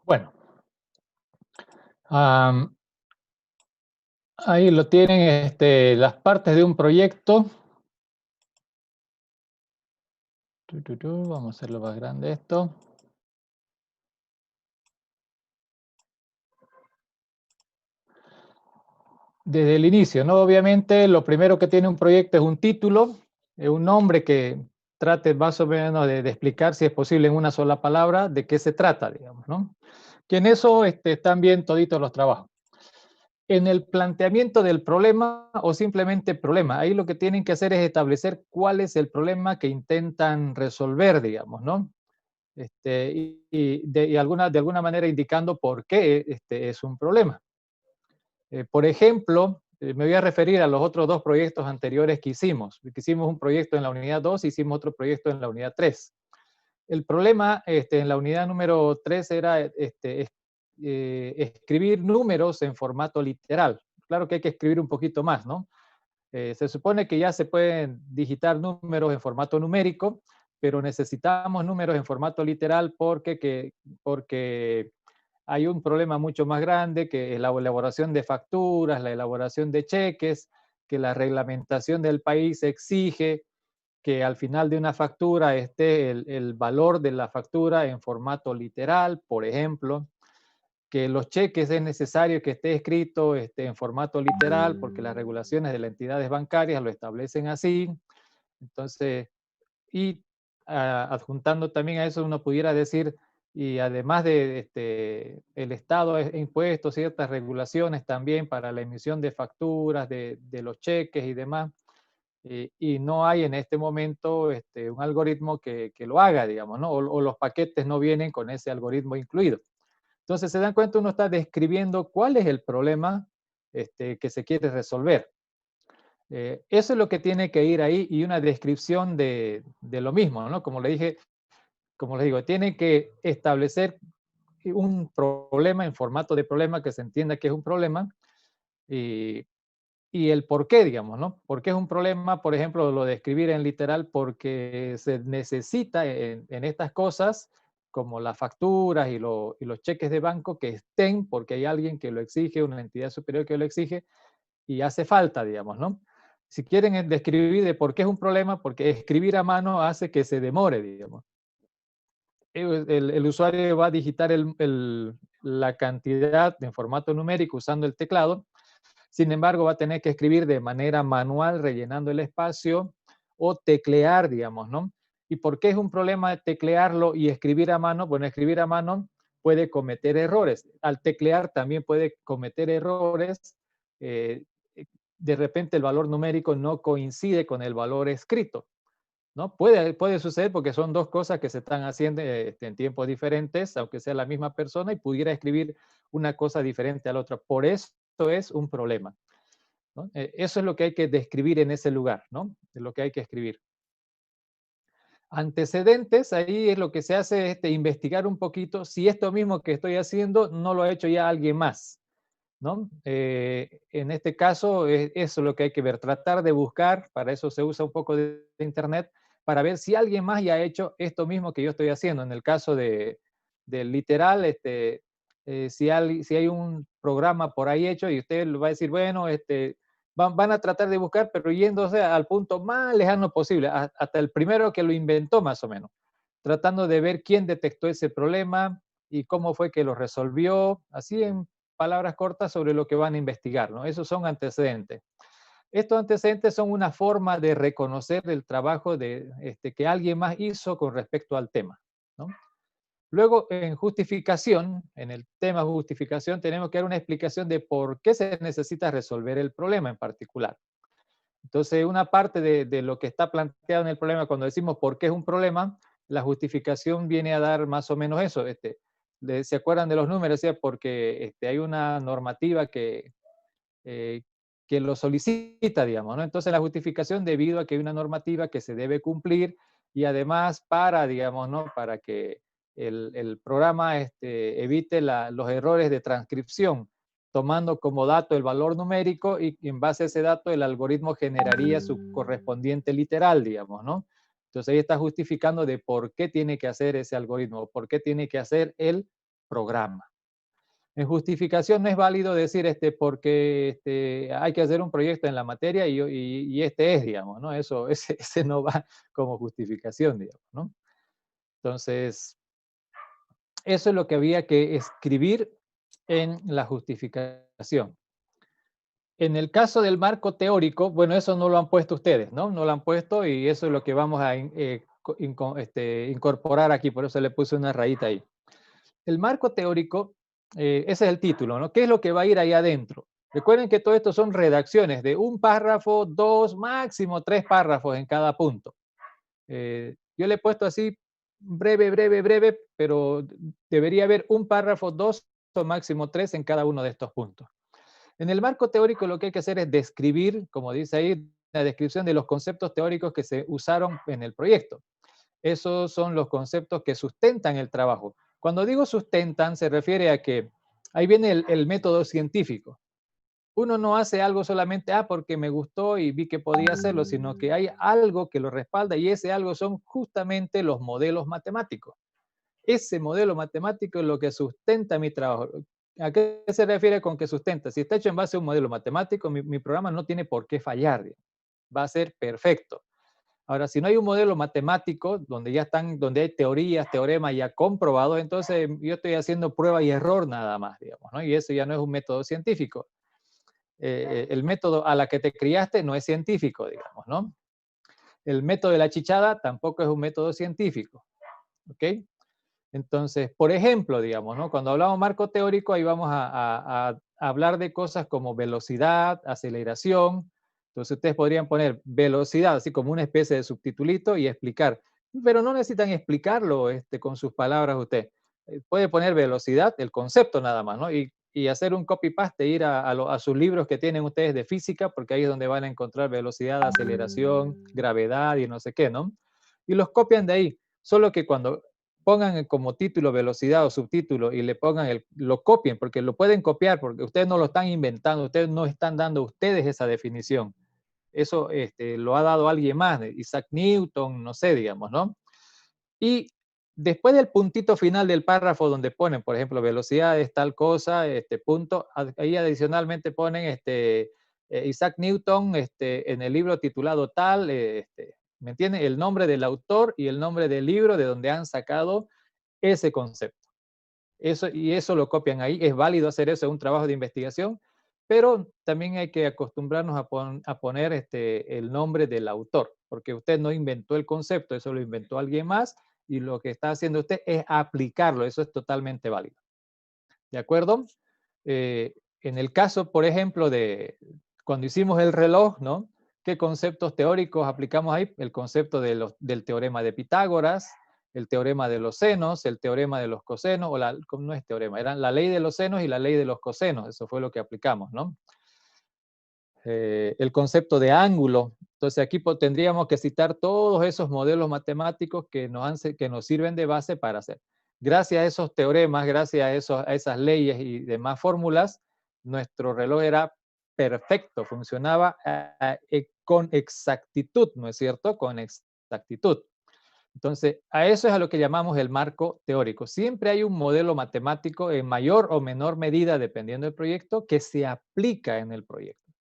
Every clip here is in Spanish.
Bueno, am, ahí lo tienen las partes de un proyecto. Vamos a hacerlo más grande esto. Desde el inicio, ¿no? Obviamente, lo primero que tiene un proyecto es un título, un nombre que trate más o menos de explicar, si es posible, en una sola palabra, de qué se trata, digamos, ¿no? Que en eso están bien toditos los trabajos. En el planteamiento del problema o simplemente problema, ahí lo que tienen que hacer es establecer cuál es el problema que intentan resolver, digamos, ¿no? Y de alguna manera indicando por qué es un problema. Por ejemplo, me voy a referir a los otros dos proyectos anteriores que hicimos. Que hicimos un proyecto en la unidad 2 y hicimos otro proyecto en la unidad 3. El problema en la unidad número 3 era escribir números en formato literal. Claro que hay que escribir un poquito más, ¿no? Se supone que ya se pueden digitar números en formato numérico, pero necesitamos números en formato literal porque hay un problema mucho más grande que es la elaboración de facturas, la elaboración de cheques, que la reglamentación del país exige que al final de una factura esté el valor de la factura en formato literal, por ejemplo, que los cheques es necesario que esté escrito en formato literal porque las regulaciones de las entidades bancarias lo establecen así. Entonces, y adjuntando también a eso, uno pudiera decir, y además de el Estado ha impuesto ciertas regulaciones también para la emisión de facturas, de los cheques y demás, y no hay en este momento un algoritmo que lo haga, digamos, ¿no? O los paquetes no vienen con ese algoritmo incluido. Entonces, se dan cuenta, uno está describiendo cuál es el problema que se quiere resolver. Eso es lo que tiene que ir ahí y una descripción de lo mismo, ¿no? Como le dije, como les digo, tiene que establecer un problema en formato de problema que se entienda que es un problema y, y el por qué, digamos, ¿no? ¿Por qué es un problema? Por ejemplo, lo de escribir en literal porque se necesita en estas cosas como las facturas y los cheques de banco que estén porque hay alguien que lo exige, una entidad superior que lo exige y hace falta, digamos, ¿no? Si quieren describir de por qué es un problema, porque escribir a mano hace que se demore, digamos. El usuario va a digitar la cantidad en formato numérico usando el teclado. Sin embargo, va a tener que escribir de manera manual, rellenando el espacio, o teclear, digamos, ¿no? ¿Y por qué es un problema teclearlo y escribir a mano? Bueno, escribir a mano puede cometer errores. Al teclear también puede cometer errores. eh, de repente el valor numérico no coincide con el valor escrito, ¿no? Puede suceder porque son dos cosas que se están haciendo en tiempos diferentes, aunque sea la misma persona, y pudiera escribir una cosa diferente a la otra. Por eso es un problema, ¿no? Eso es lo que hay que describir en ese lugar, ¿no? Es lo que hay que escribir. Antecedentes, ahí es lo que se hace, investigar un poquito si esto mismo que estoy haciendo no lo ha hecho ya alguien más, ¿no? En este caso, eso es lo que hay que ver, tratar de buscar, para eso se usa un poco de internet, para ver si alguien más ya ha hecho esto mismo que yo estoy haciendo. En el caso del literal, si hay un programa por ahí hecho y usted lo va a decir, bueno, van a tratar de buscar, pero yéndose al punto más lejano posible, hasta el primero que lo inventó más o menos, tratando de ver quién detectó ese problema y cómo fue que lo resolvió, así en palabras cortas sobre lo que van a investigar, ¿no? Esos son antecedentes. Estos antecedentes son una forma de reconocer el trabajo que alguien más hizo con respecto al tema, ¿no? Luego, en justificación, en el tema justificación, tenemos que dar una explicación de por qué se necesita resolver el problema en particular. Entonces, una parte de lo que está planteado en el problema, cuando decimos por qué es un problema, la justificación viene a dar más o menos eso. ¿Se acuerdan de los números? Porque hay una normativa eh, que lo solicita, digamos, ¿no? Entonces, la justificación debido a que hay una normativa que se debe cumplir y además digamos, ¿no? Para que el programa evite los errores de transcripción, tomando como dato el valor numérico y en base a ese dato el algoritmo generaría su correspondiente literal, digamos, ¿no? Entonces ahí está justificando de por qué tiene que hacer ese algoritmo, por qué tiene que hacer el programa. En justificación no es válido decir porque hay que hacer un proyecto en la materia y este es, digamos, ¿no? Ese no va como justificación, digamos, ¿no? Entonces, eso es lo que había que escribir en la justificación. En el caso del marco teórico, bueno, eso no lo han puesto ustedes, ¿no? No lo han puesto y eso es lo que vamos a incorporar aquí, por eso le puse una rayita ahí. El marco teórico, ese es el título, ¿no? ¿Qué es lo que va a ir ahí adentro? Recuerden que todo esto son redacciones de un párrafo, dos, máximo 3 párrafos en cada punto. Yo le he puesto así breve, breve, breve, pero debería haber un párrafo, dos o máximo 3 en cada uno de estos puntos. En el marco teórico lo que hay que hacer es describir, como dice ahí, la descripción de los conceptos teóricos que se usaron en el proyecto. Esos son los conceptos que sustentan el trabajo. Cuando digo sustentan, se refiere a que ahí viene el método científico. Uno no hace algo solamente porque me gustó y vi que podía hacerlo, sino que hay algo que lo respalda y ese algo son justamente los modelos matemáticos. Ese modelo matemático es lo que sustenta mi trabajo. ¿A qué se refiere con que sustenta? Si está hecho en base a un modelo matemático, mi programa no tiene por qué fallar. Va a ser perfecto. Ahora, si no hay un modelo matemático donde ya están, donde hay teorías, teoremas ya comprobados, entonces yo estoy haciendo prueba y error nada más, digamos, ¿no? Y eso ya no es un método científico. El método a la que te criaste no es científico, digamos, ¿no? El método de la chichada tampoco es un método científico, ¿ok? Entonces, por ejemplo, digamos, ¿no? Cuando hablamos marco teórico, ahí vamos a hablar de cosas como velocidad, aceleración. Entonces, ustedes podrían poner velocidad, así como una especie de subtitulito y explicar. Pero no necesitan explicarlo con sus palabras usted. Puede poner velocidad, el concepto nada más, ¿no? Y hacer un copy-paste, ir a sus libros que tienen ustedes de física, porque ahí es donde van a encontrar velocidad, aceleración, gravedad y no sé qué, ¿no? Y los copian de ahí. Solo que cuando pongan como título velocidad o subtítulo y le pongan lo copien, porque lo pueden copiar, porque ustedes no lo están inventando, ustedes no están dando ustedes esa definición. Eso lo ha dado alguien más, Isaac Newton, no sé, digamos, ¿no? Y después del puntito final del párrafo donde ponen, por ejemplo, velocidad es tal cosa, punto, ahí adicionalmente ponen Isaac Newton en el libro titulado tal, ¿me entienden? El nombre del autor y el nombre del libro de donde han sacado ese concepto. Y eso lo copian ahí. Es válido hacer eso en un trabajo de investigación, pero también hay que acostumbrarnos a poner el nombre del autor, porque usted no inventó el concepto, eso lo inventó alguien más y lo que está haciendo usted es aplicarlo. Eso es totalmente válido. ¿De acuerdo? En el caso, por ejemplo, de cuando hicimos el reloj, ¿no? ¿Qué conceptos teóricos aplicamos ahí? El concepto del teorema de Pitágoras, el teorema de los senos, el teorema de los cosenos, no es teorema, eran la ley de los senos y la ley de los cosenos, eso fue lo que aplicamos, ¿no? El concepto de ángulo. Entonces aquí tendríamos que citar todos esos modelos matemáticos que nos sirven de base para hacer. Gracias a esos teoremas, gracias a esas leyes y demás fórmulas, nuestro reloj era perfecto, funcionaba con exactitud, ¿no es cierto? Con exactitud. Entonces, a eso es a lo que llamamos el marco teórico. Siempre hay un modelo matemático en mayor o menor medida, dependiendo del proyecto, que se aplica en el proyecto.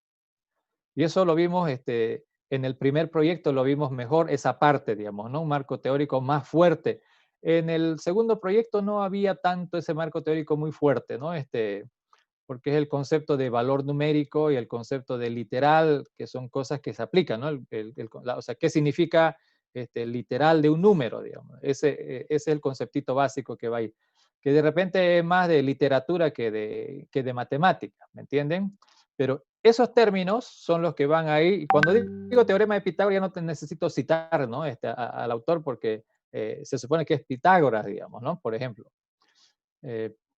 Y eso lo vimos en el primer proyecto, lo vimos mejor esa parte, digamos, ¿no? Un marco teórico más fuerte. En el segundo proyecto no había tanto ese marco teórico muy fuerte, ¿no? Porque es el concepto de valor numérico y el concepto de literal, que son cosas que se aplican, ¿no? O sea, ¿qué significa literal de un número, digamos? Ese es el conceptito básico que va ahí. Que de repente es más de literatura que de matemática, ¿me entienden? Pero esos términos son los que van ahí. Y cuando digo teorema de Pitágoras, ya no te necesito citar, ¿no? Al autor porque se supone que es Pitágoras, digamos, ¿no? Por ejemplo.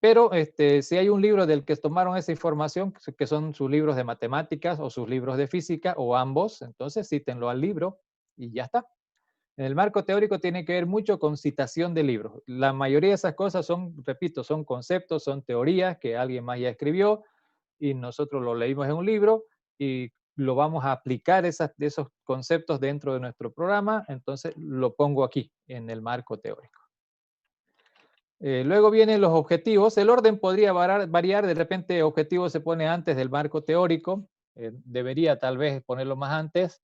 Pero si hay un libro del que tomaron esa información, que son sus libros de matemáticas o sus libros de física o ambos, entonces cítenlo al libro y ya está. En el marco teórico tiene que ver mucho con citación de libros. La mayoría de esas cosas son, repito, son conceptos, son teorías que alguien más ya escribió y nosotros lo leímos en un libro y lo vamos a aplicar esos conceptos dentro de nuestro programa, entonces lo pongo aquí en el marco teórico. Luego vienen los objetivos. El orden podría variar. De repente, objetivo se pone antes del marco teórico. Debería tal vez ponerlo más antes.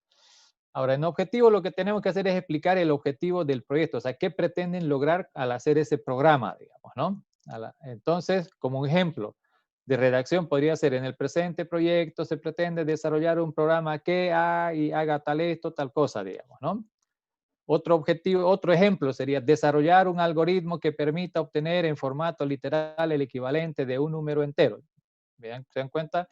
Ahora, en objetivo lo que tenemos que hacer es explicar el objetivo del proyecto. O sea, qué pretenden lograr al hacer ese programa, digamos, ¿no? Entonces, como un ejemplo de redacción podría ser: en el presente proyecto se pretende desarrollar un programa que haga tal esto, tal cosa, digamos, ¿no? Otro objetivo, otro ejemplo sería desarrollar un algoritmo que permita obtener en formato literal el equivalente de un número entero. ¿Vean? ¿Se dan cuenta?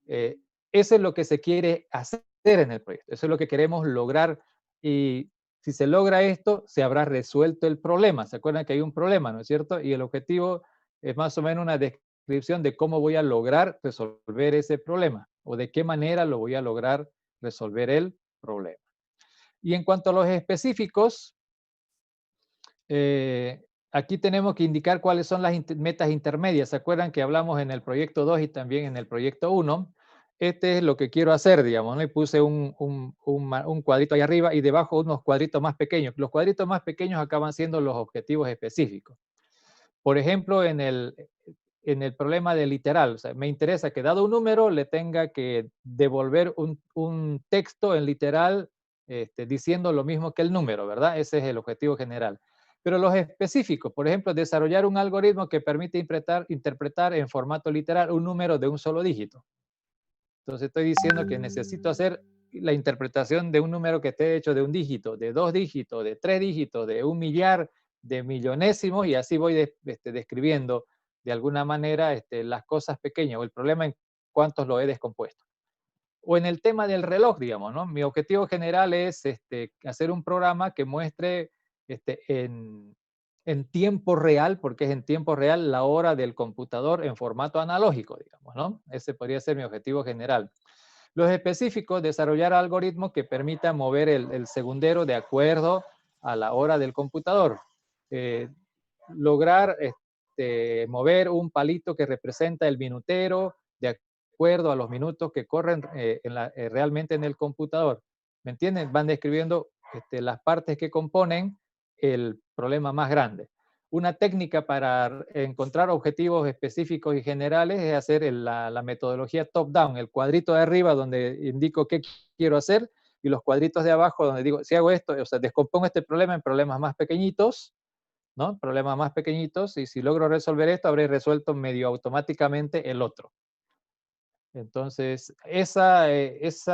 Eh, Eso es lo que se quiere hacer en el proyecto. Eso es lo que queremos lograr. Y si se logra esto, se habrá resuelto el problema. ¿Se acuerdan que hay un problema, no es cierto? Y el objetivo es más o menos una descripción de cómo voy a lograr resolver ese problema o de qué manera lo voy a lograr resolver el problema. Y en cuanto a los específicos, aquí tenemos que indicar cuáles son las metas intermedias. ¿Se acuerdan que hablamos en el proyecto 2 y también en el proyecto 1? Este es lo que quiero hacer, digamos, ¿no? Y puse un cuadrito ahí arriba y debajo unos cuadritos más pequeños. Los cuadritos más pequeños acaban siendo los objetivos específicos. Por ejemplo, en el problema de literal, o sea, me interesa que dado un número le tenga que devolver un texto en literal diciendo lo mismo que el número, ¿verdad? Ese es el objetivo general. Pero los específicos, por ejemplo, desarrollar un algoritmo que permite interpretar en formato literal un número de un solo dígito. Entonces estoy diciendo que necesito hacer la interpretación de un número que esté hecho de un dígito, de dos dígitos, de tres dígitos, de un millar, de millonésimos, y así voy describiendo de alguna manera las cosas pequeñas o el problema en cuántos lo he descompuesto. O en el tema del reloj, digamos, ¿no? Mi objetivo general es hacer un programa que muestre en tiempo real, porque es en tiempo real, la hora del computador en formato analógico, digamos, ¿no? Ese podría ser mi objetivo general. Los específicos, desarrollar algoritmos que permitan mover el segundero de acuerdo a la hora del computador. Lograr mover un palito que representa el minutero de acuerdo a los minutos que corren realmente en el computador. ¿Me entienden? Van describiendo las partes que componen el problema más grande. Una técnica para encontrar objetivos específicos y generales es hacer la metodología top-down, el cuadrito de arriba donde indico qué quiero hacer y los cuadritos de abajo donde digo, si hago esto, o sea, descompongo este problema en problemas más pequeñitos, ¿no? Problemas más pequeñitos, y si logro resolver esto, habré resuelto medio automáticamente el otro. Entonces, esa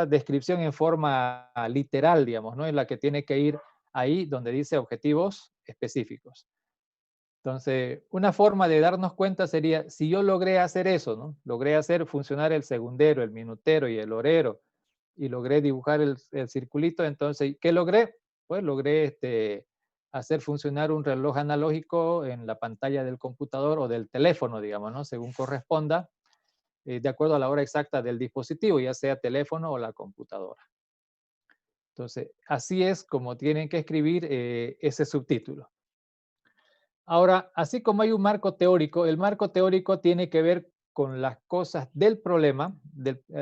descripción en forma literal, digamos, ¿no? Es la que tiene que ir ahí donde dice objetivos específicos. Entonces, una forma de darnos cuenta sería, si yo logré hacer eso, ¿no? Logré hacer funcionar el segundero, el minutero y el horero, y logré dibujar el circulito, entonces, ¿qué logré? Pues logré hacer funcionar un reloj analógico en la pantalla del computador o del teléfono, digamos, ¿no? Según corresponda, de acuerdo a la hora exacta del dispositivo, ya sea teléfono o la computadora. Entonces, así es como tienen que escribir ese subtítulo. Ahora, así como hay un marco teórico, el marco teórico tiene que ver con las cosas del problema.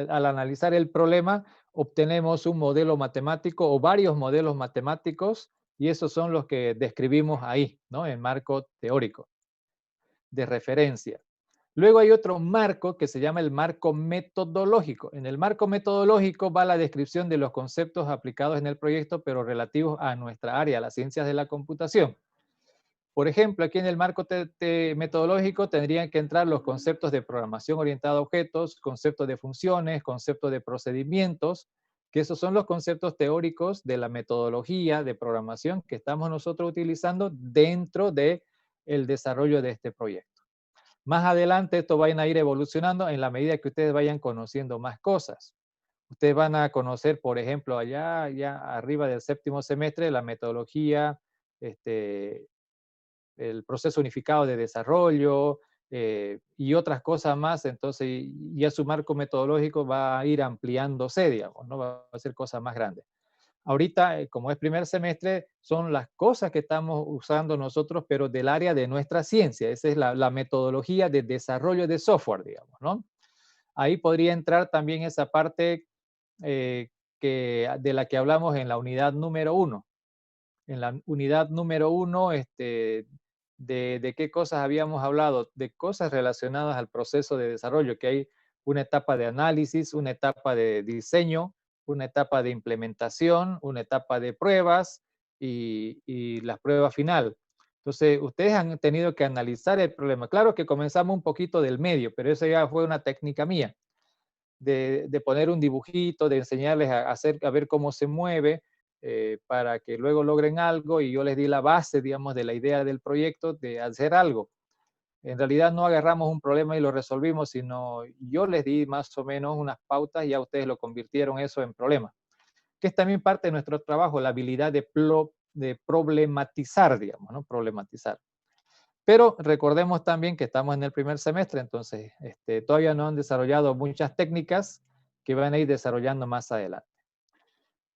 Al analizar el problema, obtenemos un modelo matemático o varios modelos matemáticos, y esos son los que describimos ahí, ¿no? En marco teórico de referencia. Luego hay otro marco que se llama el marco metodológico. En el marco metodológico va la descripción de los conceptos aplicados en el proyecto, pero relativos a nuestra área, las ciencias de la computación. Por ejemplo, aquí en el marco metodológico tendrían que entrar los conceptos de programación orientada a objetos, conceptos de funciones, conceptos de procedimientos, que esos son los conceptos teóricos de la metodología de programación que estamos nosotros utilizando dentro del desarrollo de este proyecto. Más adelante esto va a ir evolucionando en la medida que ustedes vayan conociendo más cosas. Ustedes van a conocer, por ejemplo, allá arriba del séptimo semestre, la metodología, el proceso unificado de desarrollo y otras cosas más. Entonces ya su marco metodológico va a ir ampliándose, digamos, ¿no? Va a ser cosas más grandes. Ahorita, como es primer semestre, son las cosas que estamos usando nosotros, pero del área de nuestra ciencia. Esa es la metodología de desarrollo de software, digamos, ¿no? Ahí podría entrar también esa parte de la que hablamos en la unidad número 1. En la unidad número 1 de qué cosas habíamos hablado, de cosas relacionadas al proceso de desarrollo, que hay una etapa de análisis, una etapa de diseño, una etapa de implementación, una etapa de pruebas y la prueba final. Entonces, ustedes han tenido que analizar el problema. Claro que comenzamos un poquito del medio, pero eso ya fue una técnica mía, de poner un dibujito, de enseñarles a ver cómo se mueve, para que luego logren algo, y yo les di la base, digamos, de la idea del proyecto de hacer algo. En realidad no agarramos un problema y lo resolvimos, sino yo les di más o menos unas pautas y ya ustedes lo convirtieron eso en problema, que es también parte de nuestro trabajo, la habilidad de problematizar, digamos, ¿no? Problematizar. Pero recordemos también que estamos en el primer semestre, entonces todavía no han desarrollado muchas técnicas que van a ir desarrollando más adelante.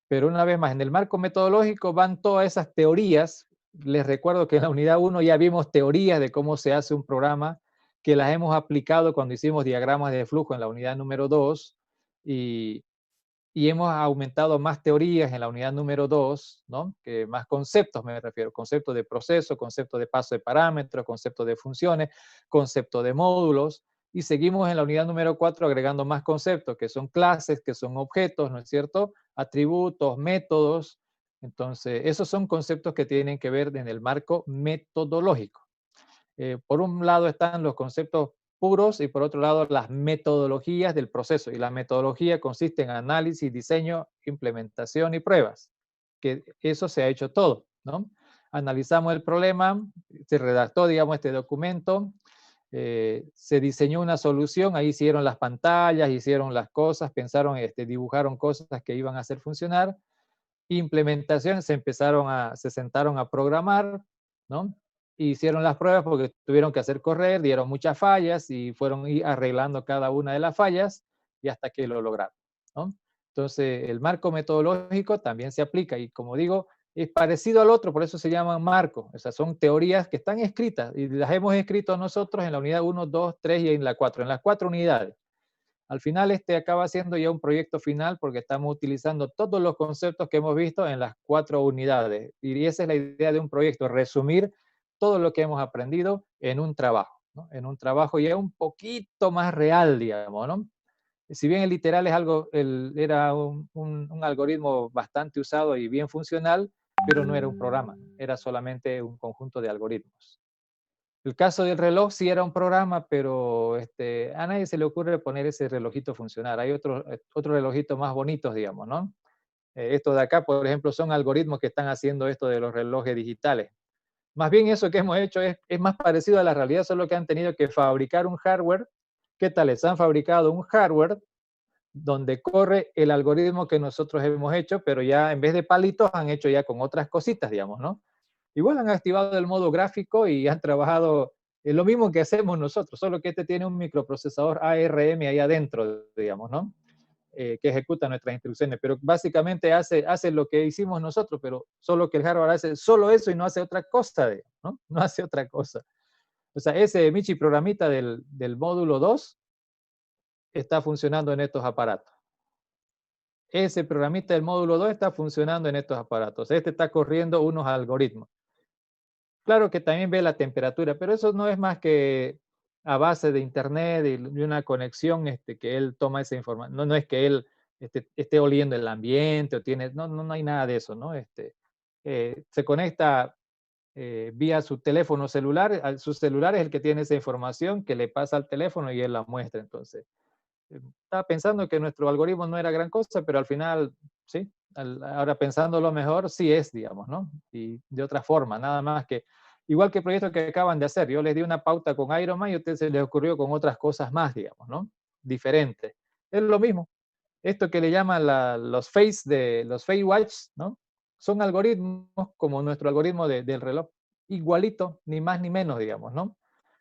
Pero una vez más, en el marco metodológico van todas esas teorías. Les recuerdo que en la unidad 1 ya vimos teorías de cómo se hace un programa, que las hemos aplicado cuando hicimos diagramas de flujo en la unidad número 2, y, y hemos aumentado más teorías en la unidad número 2, ¿no? Que más conceptos me refiero, concepto de proceso, concepto de paso de parámetros, concepto de funciones, concepto de módulos, y seguimos en la unidad número 4 agregando más conceptos, que son clases, que son objetos, ¿no es cierto? Atributos, métodos. Entonces, esos son conceptos que tienen que ver en el marco metodológico. Por un lado están los conceptos puros y por otro lado las metodologías del proceso. Y la metodología consiste en análisis, diseño, implementación y pruebas. Que eso se ha hecho todo, ¿no? Analizamos el problema, se redactó, digamos, este documento, se diseñó una solución, ahí hicieron las pantallas, hicieron las cosas, pensaron, dibujaron cosas que iban a hacer funcionar. Implementación, se sentaron a programar, ¿no? Hicieron las pruebas porque tuvieron que hacer correr, dieron muchas fallas y fueron arreglando cada una de las fallas y hasta que lo lograron, ¿no? Entonces, el marco metodológico también se aplica y, como digo, es parecido al otro, por eso se llaman marcos. O sea, son teorías que están escritas y las hemos escrito nosotros en la unidad 1, 2, 3 y en la 4, en las 4 unidades. Al final acaba siendo ya un proyecto final porque estamos utilizando todos los conceptos que hemos visto en las 4 unidades. Y esa es la idea de un proyecto, resumir todo lo que hemos aprendido en un trabajo, ¿no? En un trabajo ya un poquito más real, digamos, ¿no? Si bien el literal es algo, era un algoritmo bastante usado y bien funcional, pero no era un programa, era solamente un conjunto de algoritmos. El caso del reloj sí era un programa, pero a nadie se le ocurre poner ese relojito a funcionar. Hay otros relojitos más bonitos, digamos, ¿no? Estos de acá, por ejemplo, son algoritmos que están haciendo esto de los relojes digitales. Más bien eso que hemos hecho es más parecido a la realidad, solo que han tenido que fabricar un hardware. ¿Qué tal? Les han fabricado un hardware donde corre el algoritmo que nosotros hemos hecho, pero ya en vez de palitos han hecho ya con otras cositas, digamos, ¿no? Igual han activado el modo gráfico y han trabajado lo mismo que hacemos nosotros, solo que tiene un microprocesador ARM ahí adentro, digamos, ¿no? Que ejecuta nuestras instrucciones, pero básicamente hace lo que hicimos nosotros, pero solo que el hardware hace solo eso y no hace otra cosa, ¿no? No hace otra cosa. O sea, ese Michi programita del módulo 2 está funcionando en estos aparatos. Ese programita del módulo 2 está funcionando en estos aparatos. Está corriendo unos algoritmos. Claro que también ve la temperatura, pero eso no es más que a base de internet y una conexión que él toma esa información. No, no es que él esté oliendo el ambiente o tiene, no hay nada de eso, ¿no? Se conecta vía su teléfono celular, su celular es el que tiene esa información que le pasa al teléfono y él la muestra. Entonces, estaba pensando que nuestro algoritmo no era gran cosa, pero al final, sí, ahora pensándolo mejor, sí es, digamos, ¿no? Y de otra forma, nada más que, igual que el proyecto que acaban de hacer, yo les di una pauta con Ironman y a ustedes se les ocurrió con otras cosas más, digamos, ¿no? Diferente. Es lo mismo. Esto que le llaman los face watch, ¿no? Son algoritmos como nuestro algoritmo del reloj, igualito, ni más ni menos, digamos, ¿no?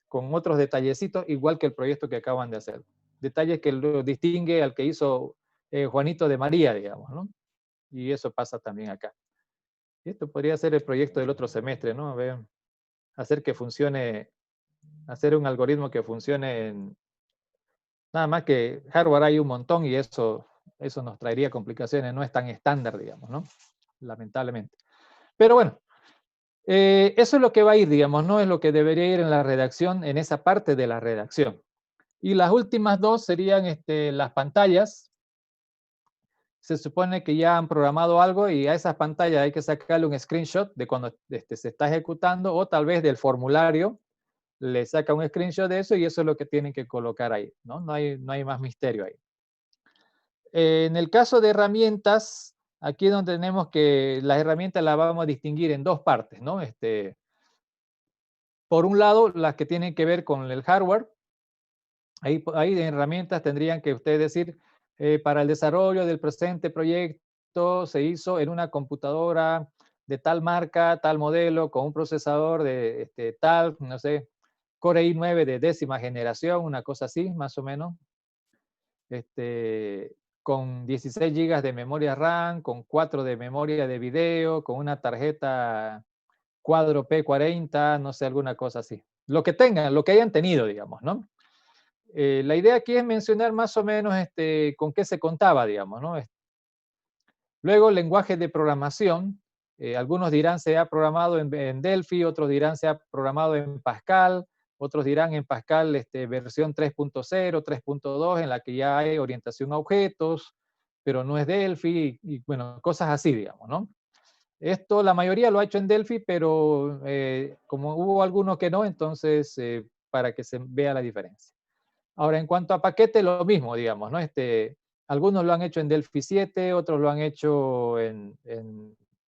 Con otros detallecitos, igual que el proyecto que acaban de hacer. Detalles que lo distingue al que hizo Juanito de María, digamos, ¿no? Y eso pasa también acá. Esto podría ser el proyecto del otro semestre, ¿no? A ver, hacer que funcione, hacer un algoritmo que funcione en... Nada más que hardware hay un montón y eso nos traería complicaciones, no es tan estándar, digamos, ¿no? Lamentablemente. Pero bueno, Eso es lo que va a ir, digamos, ¿no? Es lo que debería ir en la redacción, en esa parte de la redacción. Y las últimas dos serían las pantallas. Se supone que ya han programado algo y a esas pantallas hay que sacarle un screenshot de cuando se está ejecutando o tal vez del formulario, le saca un screenshot de eso y eso es lo que tienen que colocar ahí, ¿no? No hay más misterio ahí. En el caso de herramientas, aquí es donde tenemos que las herramientas las vamos a distinguir en dos partes, ¿no? Por un lado, las que tienen que ver con el hardware. Ahí de herramientas tendrían que ustedes decir, para el desarrollo del presente proyecto se hizo en una computadora de tal marca, tal modelo, con un procesador de tal, no sé, Core i9 de 10ª generación, una cosa así, más o menos. Con 16 GB de memoria RAM, con 4 de memoria de video, con una tarjeta Quadro P40, no sé, alguna cosa así. Lo que tengan, lo que hayan tenido, digamos, ¿no? La idea aquí es mencionar más o menos con qué se contaba, digamos, ¿no? Luego, lenguaje de programación. Algunos dirán se ha programado en Delphi, otros dirán se ha programado en Pascal, otros dirán en Pascal versión 3.0, 3.2, en la que ya hay orientación a objetos, pero no es Delphi, y bueno, cosas así, digamos, ¿no? Esto la mayoría lo ha hecho en Delphi, pero como hubo algunos que no, entonces para que se vea la diferencia. Ahora, en cuanto a paquete, lo mismo, digamos, ¿no? Algunos lo han hecho en Delphi 7, otros lo han hecho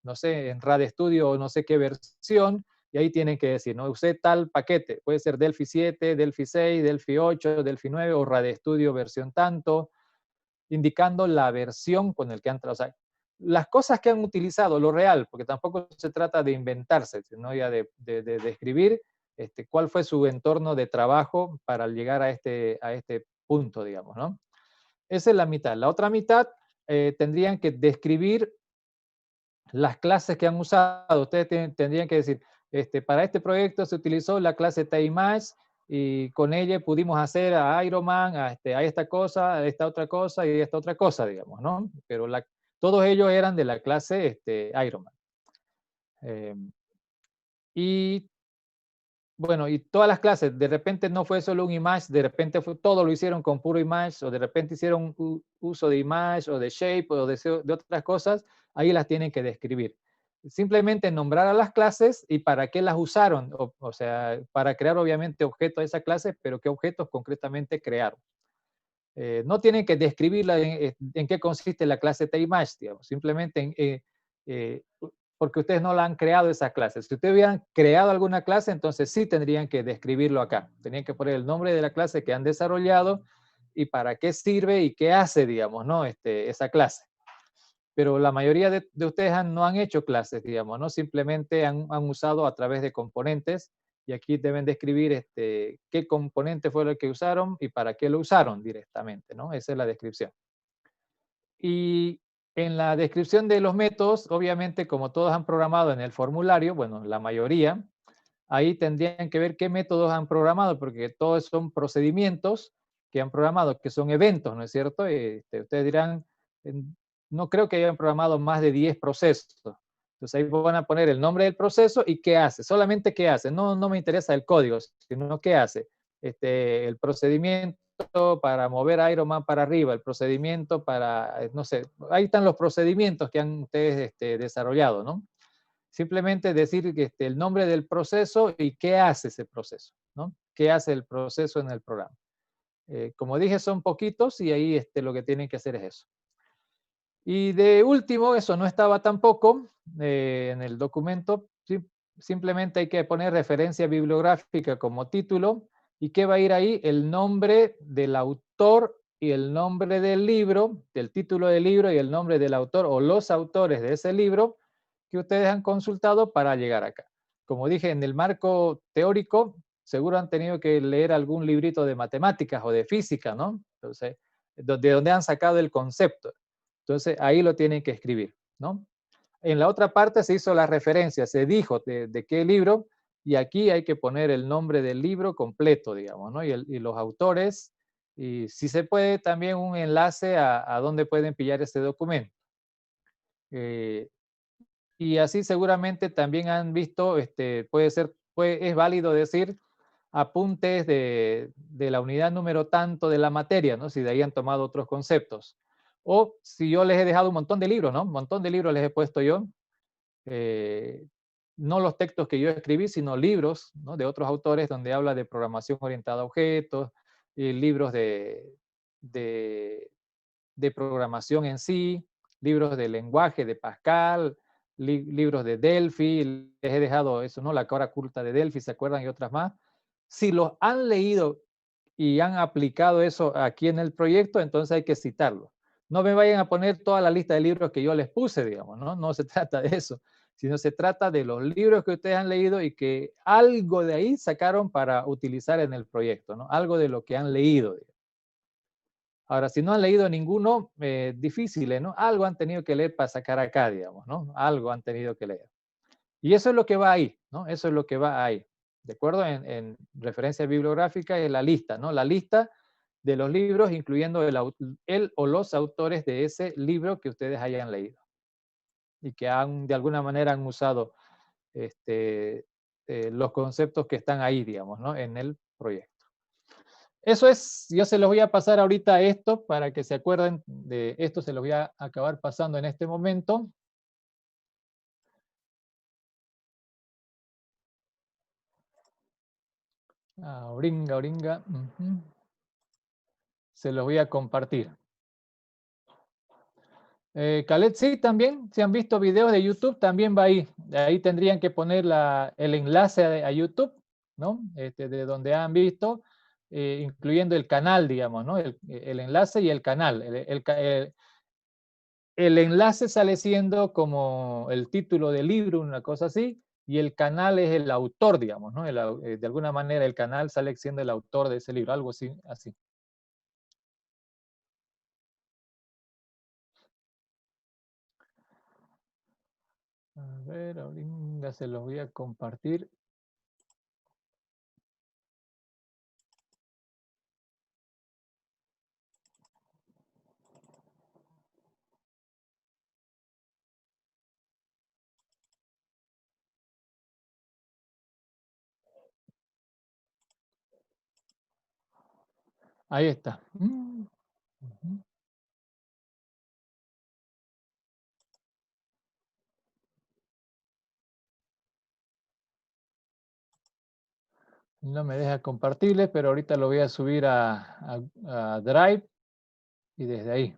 no sé, en RAD Studio o no sé qué versión, y ahí tienen que decir, ¿no? Usé tal paquete, puede ser Delphi 7, Delphi 6, Delphi 8, Delphi 9 o RAD Studio versión tanto, indicando la versión con el que han trabajado. O sea, las cosas que han utilizado, lo real, porque tampoco se trata de inventarse, sino ya de escribir cuál fue su entorno de trabajo para llegar a este punto, digamos, ¿no? Esa es la mitad. La otra mitad tendrían que describir las clases que han usado. Ustedes tendrían que decir, para este proyecto se utilizó la clase TIMAX y con ella pudimos hacer a Ironman, a esta cosa, a esta otra cosa y a esta otra cosa, digamos, ¿no? Pero todos ellos eran de la clase Ironman. Y bueno, y todas las clases, de repente no fue solo un image, de repente todo lo hicieron con puro image, o de repente hicieron uso de image, o de shape, o de otras cosas, ahí las tienen que describir. Simplemente nombrar a las clases y para qué las usaron, o sea, para crear obviamente objetos de esa clase, pero qué objetos concretamente crearon. No tienen que describirla en qué consiste la clase TIMAX, digamos, simplemente porque ustedes no la han creado esa clase. Si ustedes hubieran creado alguna clase, entonces sí tendrían que describirlo acá. Tenían que poner el nombre de la clase que han desarrollado y para qué sirve y qué hace, digamos, ¿no? Esa clase. Pero la mayoría de ustedes no han hecho clases, digamos, ¿no? Simplemente han usado a través de componentes y aquí deben describir qué componente fue el que usaron y para qué lo usaron directamente, ¿no? Esa es la descripción. Y en la descripción de los métodos, obviamente, como todos han programado en el formulario, bueno, la mayoría, ahí tendrían que ver qué métodos han programado, porque todos son procedimientos que han programado, que son eventos, ¿no es cierto? Ustedes dirán, no creo que hayan programado más de 10 procesos. Entonces ahí van a poner el nombre del proceso y qué hace, solamente qué hace. No me interesa el código, sino qué hace. El procedimiento para mover a Ironman para arriba, el procedimiento para, no sé, ahí están los procedimientos que han ustedes desarrollado, ¿no? Simplemente decir el nombre del proceso y qué hace ese proceso, ¿no? ¿Qué hace el proceso en el programa? Como dije, son poquitos y ahí lo que tienen que hacer es eso. Y de último, eso no estaba tampoco en el documento, simplemente hay que poner referencia bibliográfica como título. ¿Y qué va a ir ahí? El nombre del autor y el nombre del libro, del título del libro y el nombre del autor o los autores de ese libro que ustedes han consultado para llegar acá. Como dije, en el marco teórico, seguro han tenido que leer algún librito de matemáticas o de física, ¿no? Entonces, de donde han sacado el concepto. Entonces, ahí lo tienen que escribir, ¿no? En la otra parte se hizo la referencia, se dijo de qué libro, y aquí hay que poner el nombre del libro completo, digamos, ¿no? Y los autores, y si se puede, también un enlace a dónde pueden pillar este documento. Y así seguramente también han visto, es válido decir apuntes de la unidad número tanto de la materia, ¿no? Si de ahí han tomado otros conceptos. O si yo les he dejado un montón de libros, ¿no? Un montón de libros les he puesto yo. eh, no los textos que yo escribí, sino libros, ¿no? De otros autores donde habla de programación orientada a objetos, libros de, de programación en sí, libros de lenguaje de Pascal, libros de Delphi, les he dejado eso, ¿no? La cara oculta de Delphi, ¿se acuerdan? Y otras más. Si los han leído y han aplicado eso aquí en el proyecto, entonces hay que citarlo. No me vayan a poner toda la lista de libros que yo les puse, digamos, ¿no? No se trata de eso, sino se trata de los libros que ustedes han leído y que algo de ahí sacaron para utilizar en el proyecto, ¿no? Algo de lo que han leído. Digamos. Ahora, si no han leído ninguno, difícil, ¿no? Algo han tenido que leer para sacar acá, digamos, ¿no? Algo han tenido que leer. Y eso es lo que va ahí, ¿no? Eso es lo que va ahí. ¿De acuerdo? En referencia bibliográfica es la lista, ¿no? La lista de los libros, incluyendo el o los autores de ese libro que ustedes hayan leído y que de alguna manera han usado los conceptos que están ahí, digamos, ¿no? En el proyecto. Eso es, yo se los voy a pasar ahorita esto para que se acuerden de esto, se los voy a acabar pasando en este momento. Oringa, oringa. Se los voy a compartir. Khaled, sí, también, si han visto videos de YouTube, también va ahí. Ahí tendrían que poner el enlace a YouTube, ¿no? De donde han visto, incluyendo el canal, digamos, ¿no? El enlace y el canal. El enlace sale siendo como el título del libro, una cosa así, y el canal es el autor, digamos, ¿no? De alguna manera el canal sale siendo el autor de ese libro, algo así. Así. A ver, ahorita se los voy a compartir. Ahí está. No me deja compartirles, pero ahorita lo voy a subir a Drive y desde ahí.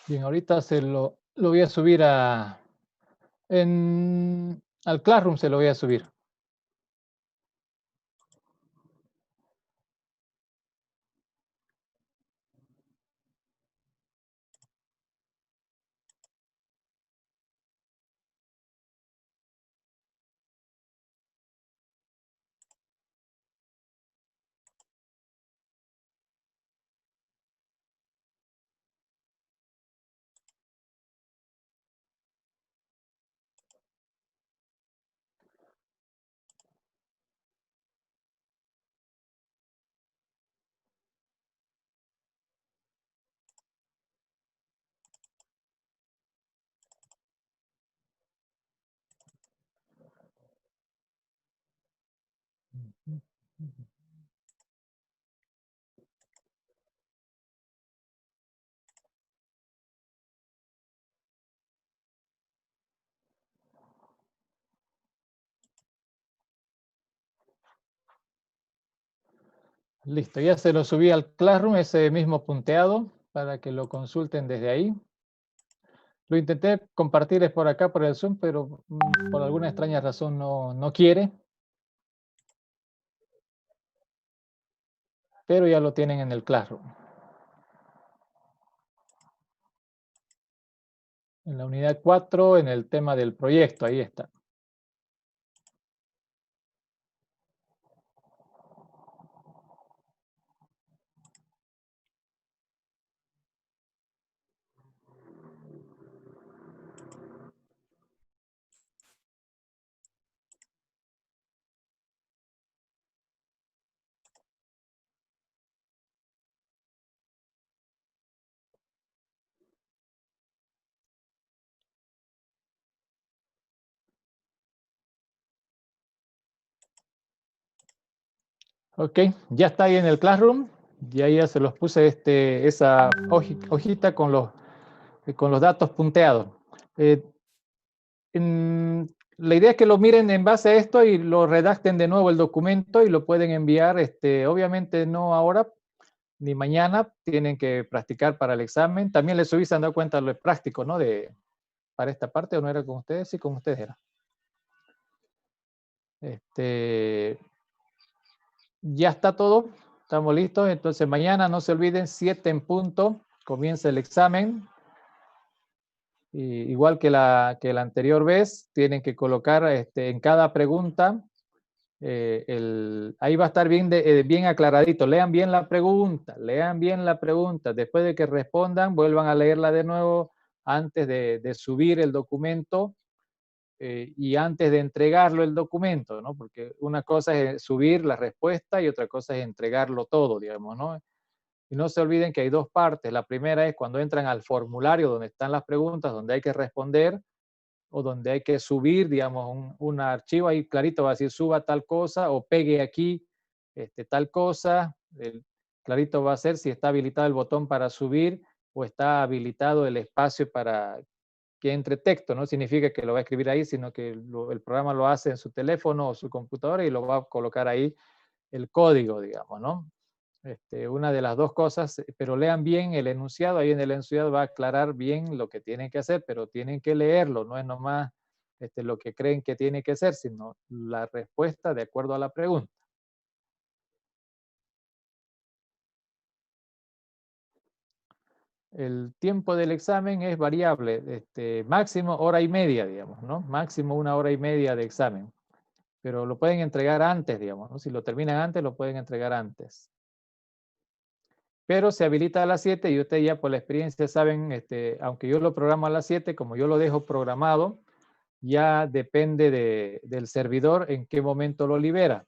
Bien, ahorita lo voy a subir al Classroom, se lo voy a subir. Listo, ya se lo subí al Classroom, ese mismo punteado, para que lo consulten desde ahí. Lo intenté compartirles por acá, por el Zoom, pero por alguna extraña razón no quiere. Pero ya lo tienen en el Classroom. En la unidad 4, en el tema del proyecto, ahí está. Ok, ya está ahí en el Classroom. Y ahí ya se los puse esa hojita con los datos punteados. Eh, la idea es que lo miren en base a esto y lo redacten de nuevo el documento y lo pueden enviar, obviamente no ahora ni mañana, tienen que practicar para el examen. También les subí, se han dado cuenta lo práctico, ¿no? Para esta parte, ¿o no era con ustedes? Sí, con ustedes era. Ya está todo, estamos listos. Entonces mañana no se olviden, 7 en punto, comienza el examen. Igual que la anterior vez, tienen que colocar en cada pregunta, ahí va a estar bien aclaradito. Lean bien la pregunta, lean bien la pregunta. Después de que respondan, vuelvan a leerla de nuevo antes de subir el documento y antes de entregarlo el documento, ¿no? Porque una cosa es subir la respuesta y otra cosa es entregarlo todo, digamos, ¿no? Y no se olviden que hay dos partes. La primera es cuando entran al formulario donde están las preguntas, donde hay que responder o donde hay que subir, digamos, un archivo, ahí clarito va a decir suba tal cosa o pegue aquí tal cosa. Clarito va a ser si está habilitado el botón para subir o está habilitado el espacio para que entre texto. No significa que lo va a escribir ahí, sino que el programa lo hace en su teléfono o su computadora y lo va a colocar ahí el código, digamos, ¿no? Una de las dos cosas, pero lean bien el enunciado, ahí en el enunciado va a aclarar bien lo que tienen que hacer, pero tienen que leerlo, no es nomás lo que creen que tiene que ser, sino la respuesta de acuerdo a la pregunta. El tiempo del examen es variable, máximo hora y media, digamos, ¿no? Máximo 1 hora y media de examen, pero lo pueden entregar antes, digamos, ¿no? Si lo terminan antes, lo pueden entregar antes. Pero se habilita a las 7 y ustedes ya por la experiencia saben, aunque yo lo programo a las 7, como yo lo dejo programado, ya depende del servidor en qué momento lo libera.